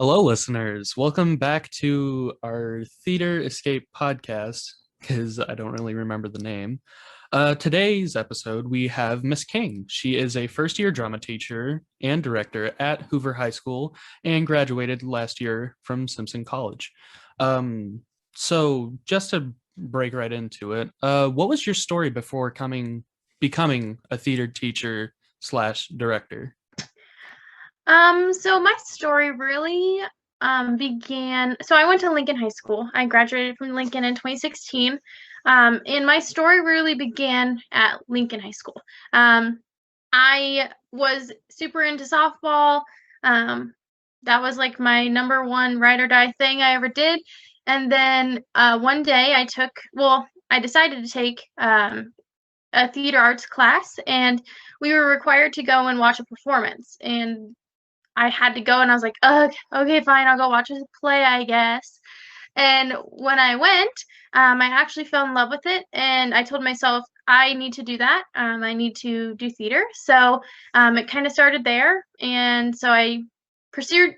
Hello, listeners. Welcome back to our Theater Escape podcast, because I don't really remember the name. Today's episode, we have Miss King. She is a first year drama teacher and director at Hoover High School and graduated last year from Simpson College. So, just to break right into it, what was your story before becoming a theater teacher slash director? So my story really began. So I went to Lincoln High School. I graduated from Lincoln in 2016. And my story really began at Lincoln High School. I was super into softball. That was like my number one ride or die thing I ever did. And then one day I decided to take a theater arts class, and we were required to go and watch a performance. And I had to go, and I was like, ugh, okay, fine, I'll go watch a play, I guess. And when I went, I actually fell in love with it, and I told myself, I need to do that. I need to do theater. So it kind of started there, and so I pursued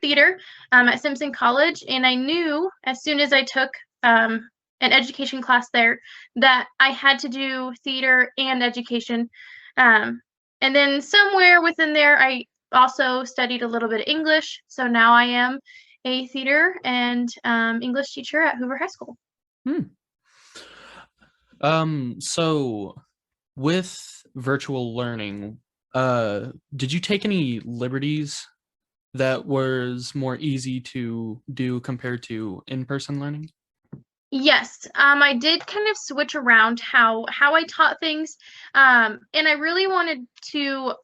theater at Simpson College, and I knew as soon as I took an education class there that I had to do theater and education. Um, and then somewhere within there, I also studied a little bit of English. So now I am a theater and English teacher at Hoover High School. Hmm. So with virtual learning, did you take any liberties that was more easy to do compared to in-person learning? Yes, I did kind of switch around how I taught things, and I really wanted to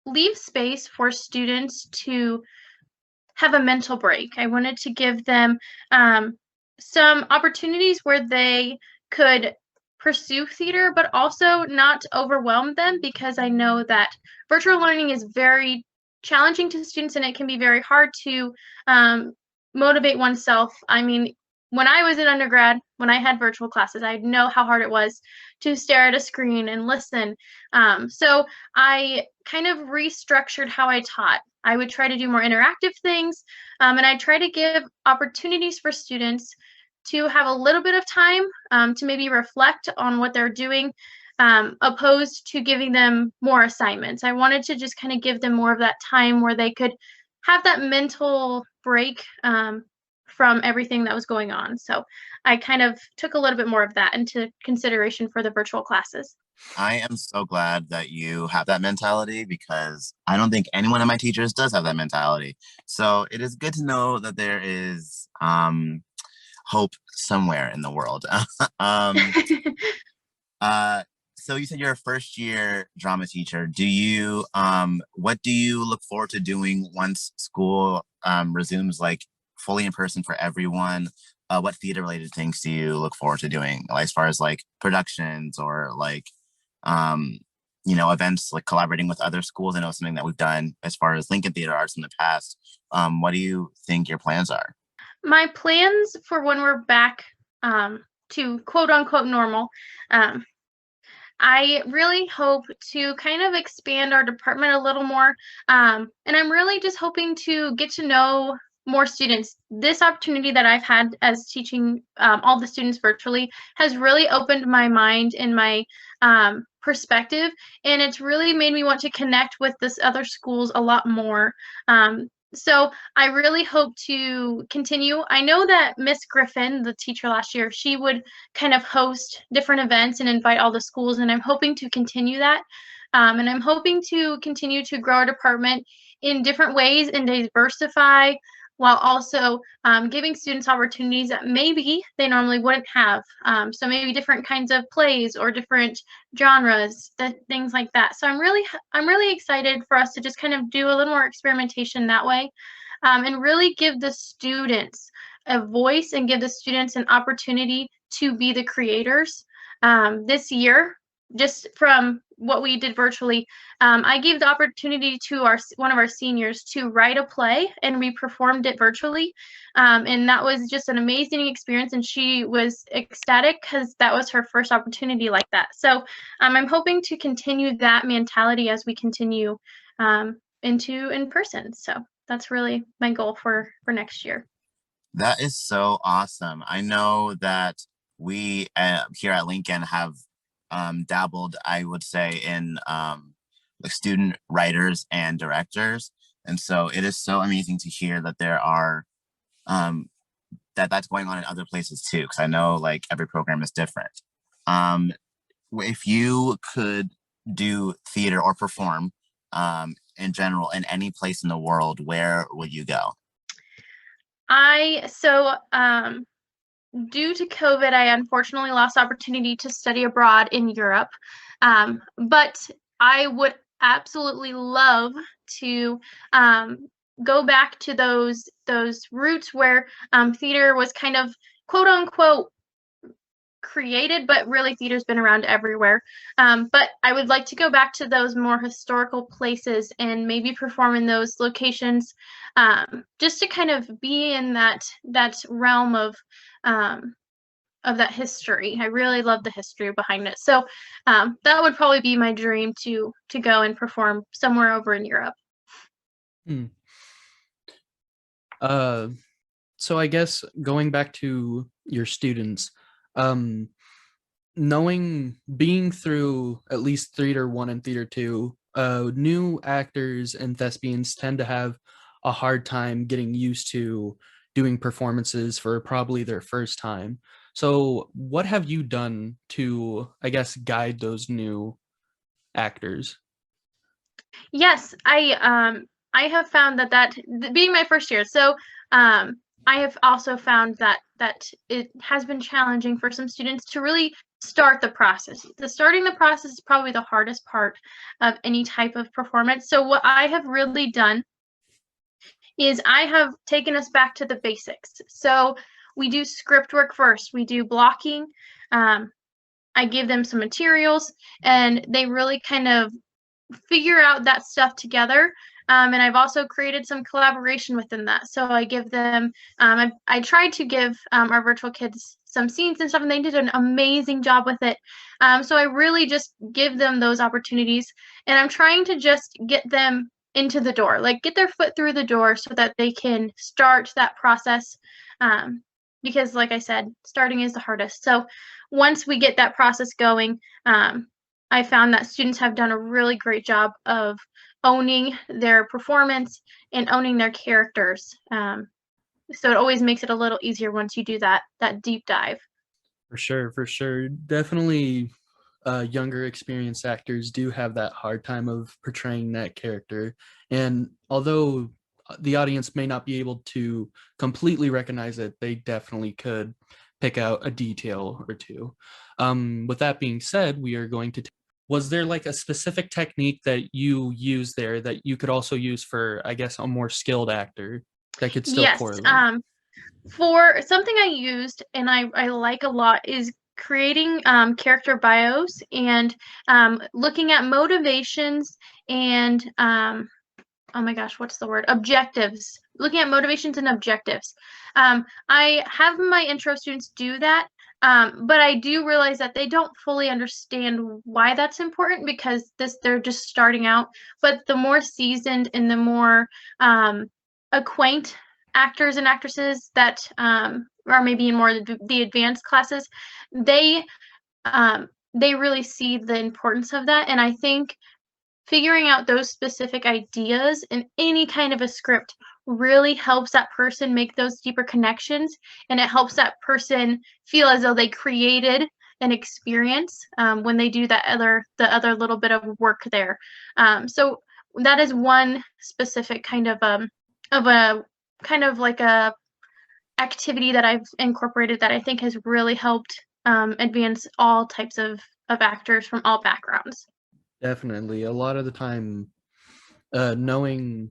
leave space for students to have a mental break. I wanted to give them some opportunities where they could pursue theater, but also not overwhelm them, because I know that virtual learning is very challenging to students, and it can be very hard to motivate oneself. I mean, when I was in undergrad, when I had virtual classes, I know how hard it was to stare at a screen and listen. So I kind of restructured how I taught. I would try to do more interactive things, and I try to give opportunities for students to have a little bit of time to maybe reflect on what they're doing, opposed to giving them more assignments. I wanted to just kind of give them more of that time where they could have that mental break from everything that was going on. So I kind of took a little bit more of that into consideration for the virtual classes. I am so glad that you have that mentality because I don't think any one of my teachers does have that mentality. So it is good to know that there is hope somewhere in the world. um, uh, so you said you're a first year drama teacher. What do you look forward to doing once school resumes like fully in person for everyone? What theater related things do you look forward to doing, like, as far as like productions or like um, events like collaborating with other schools? I know something that we've done as far as Lincoln Theater Arts in the past. What do you think your plans are? My plans for when we're back to quote unquote normal, um, I really hope to kind of expand our department a little more. And I'm really just hoping to get to know more students. This opportunity that I've had as teaching all the students virtually has really opened my mind and my perspective, and it's really made me want to connect with this other schools a lot more. So I really hope to continue. I know that Miss Griffin, the teacher last year, she would kind of host different events and invite all the schools, and I'm hoping to continue that. And I'm hoping to continue to grow our department in different ways and diversify, while also giving students opportunities that maybe they normally wouldn't have. So maybe different kinds of plays or different genres, things like that. So I'm really excited for us to just kind of do a little more experimentation that way, and really give the students a voice and give the students an opportunity to be the creators. This year, just from what we did virtually, I gave the opportunity to one of our seniors to write a play, and we performed it virtually. And that was just an amazing experience, and she was ecstatic because that was her first opportunity like that. So I'm hoping to continue that mentality as we continue into in person. So that's really my goal for next year. That is so awesome. I know that we here at Lincoln have dabbled, I would say, in like student writers and directors. And so it is so amazing to hear that there are um, that's going on in other places too, because I know like every program is different. Um, if you could do theater or perform in general in any place in the world, where would you go? Due to COVID, I unfortunately lost opportunity to study abroad in Europe. But I would absolutely love to go back to those roots where theater was kind of quote unquote created, but really theater's been around everywhere. But I would like to go back to those more historical places and maybe perform in those locations, just to kind of be in that realm of that history. I really love the history behind it. So that would probably be my dream to go and perform somewhere over in Europe. Hmm. So I guess going back to your students, being through at least Theater 1 and Theater 2, new actors and thespians tend to have a hard time getting used to doing performances for probably their first time. So what have you done to, I guess, guide those new actors? Yes, I have found that being my first year, so I have also found that it has been challenging for some students to really start the process. Starting the process is probably the hardest part of any type of performance. So what I have really done is I have taken us back to the basics. So we do script work first. We do blocking. I give them some materials, and they really kind of figure out that stuff together. And I've also created some collaboration within that. So I give them, I tried to give our virtual kids some scenes and stuff, and they did an amazing job with it. So I really just give them those opportunities, and I'm trying to just get them into the door, like get their foot through the door so that they can start that process. Because like I said, starting is the hardest. So once we get that process going, I found that students have done a really great job of owning their performance and owning their characters. So it always makes it a little easier once you do that deep dive. For sure, for sure. Definitely younger experienced actors do have that hard time of portraying that character. And although the audience may not be able to completely recognize it, they definitely could pick out a detail or two. With that being said, we are going to was there like a specific technique that you use there that you could also use for, I guess, a more skilled actor that could still Yes. correlate? For something I used and I like a lot is creating character bios and looking at motivations and oh my gosh, what's the word? Objectives. Looking at motivations and objectives. I have my intro students do that, but I do realize that they don't fully understand why that's important because they're just starting out. But the more seasoned and the more acquaint actors and actresses that are maybe in more the advanced classes, they really see the importance of that, and I think figuring out those specific ideas in any kind of a script really helps that person make those deeper connections, and it helps that person feel as though they created an experience when they do the other little bit of work there. So that is one specific kind of a kind of like a activity that I've incorporated that I think has really helped advance all types of actors from all backgrounds. Definitely. A lot of the time, knowing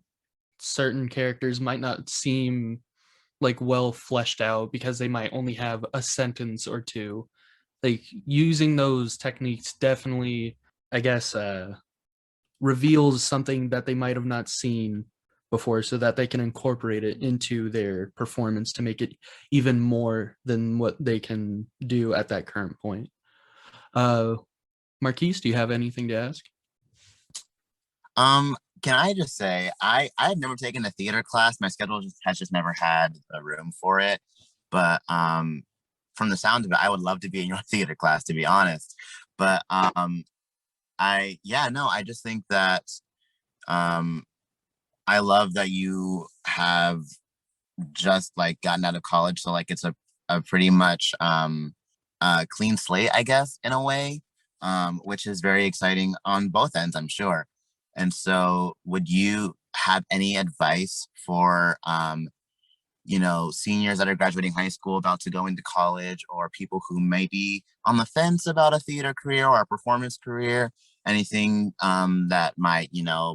certain characters might not seem like well fleshed out because they might only have a sentence or two. Like using those techniques definitely, I guess, reveals something that they might have not seen before so that they can incorporate it into their performance to make it even more than what they can do at that current point. Marquise, do you have anything to ask? Can I just say, I've never taken a theater class. My schedule has just never had the room for it. But from the sound of it, I would love to be in your theater class, to be honest. But yeah, no, I just think that um, I love that you have just like gotten out of college. So like it's a pretty much clean slate, I guess, in a way, which is very exciting on both ends, I'm sure. And so would you have any advice for seniors that are graduating high school about to go into college, or people who may be on the fence about a theater career or a performance career? Anything that might,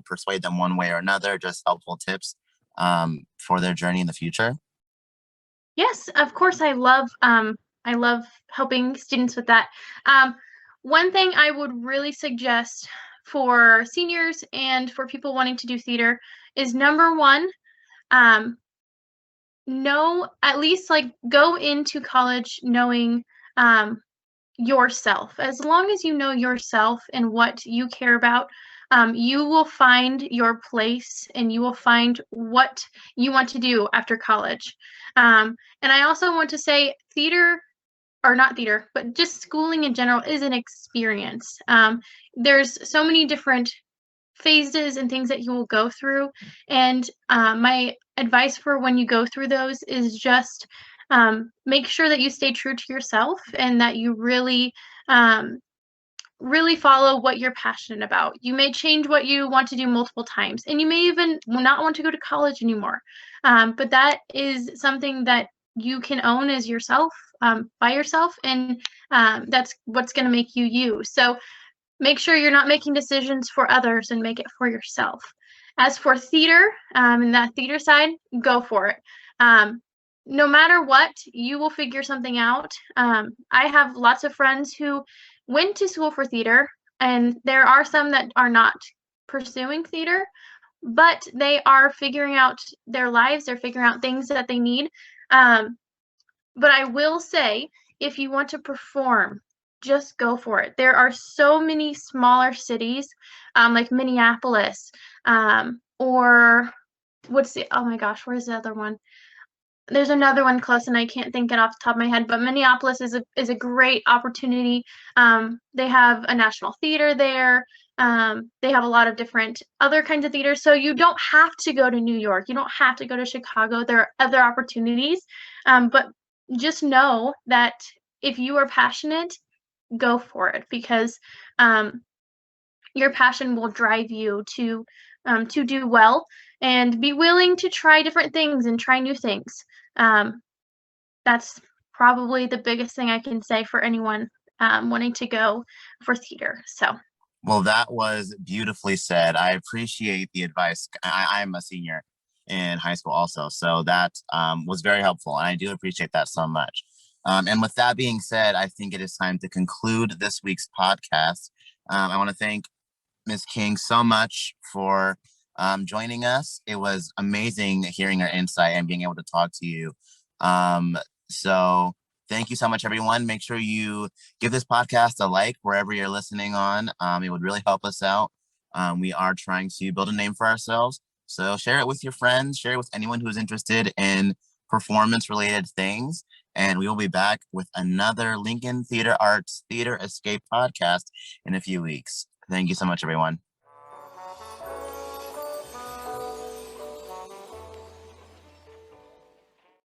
persuade them one way or another, just helpful tips for their journey in the future? Yes, of course. I love helping students with that. Um, One thing I would really suggest for seniors and for people wanting to do theater is number one, um, know at least like go into college knowing um, yourself. As long as you know yourself and what you care about, you will find your place and you will find what you want to do after college. And I also want to say theater, or not theater, but just schooling in general is an experience. There's so many different phases and things that you will go through. And my advice for when you go through those is just make sure that you stay true to yourself and that you um, really follow what you're passionate about. You may change what you want to do multiple times, and you may even not want to go to college anymore. But that is something that you can own as yourself, by yourself, and that's what's going to make you you. So make sure you're not making decisions for others and make it for yourself. As for theater, and that theater side, go for it. No matter what, you will figure something out. I have lots of friends who went to school for theater, and there are some that are not pursuing theater, but they are figuring out their lives, they're figuring out things that they need. But I will say, if you want to perform, just go for it. There are so many smaller cities, like Minneapolis, or oh my gosh, where's the other one? There's another one close and I can't think it off the top of my head, but Minneapolis is a great opportunity. They have a national theater there. They have a lot of different other kinds of theaters. So you don't have to go to New York. You don't have to go to Chicago. There are other opportunities. But just know that if you are passionate, go for it, because your passion will drive you to do well and be willing to try different things and try new things. Um, that's probably the biggest thing I can say for anyone wanting to go for theater. So, Well, that was beautifully said. I appreciate the advice. I'm a senior in high school also, so that was very helpful, and I do appreciate that so much. And with that being said, I think it is time to conclude this week's podcast. I want to thank Ms. King so much for joining us. It was amazing hearing your insight and being able to talk to you. So thank you so much, everyone. Make sure you give this podcast a like wherever you're listening on. It would really help us out. We are trying to build a name for ourselves. So share it with your friends, share it with anyone who's interested in performance related things. And we will be back with another Lincoln Theater Arts Theater Escape podcast in a few weeks. Thank you so much, everyone.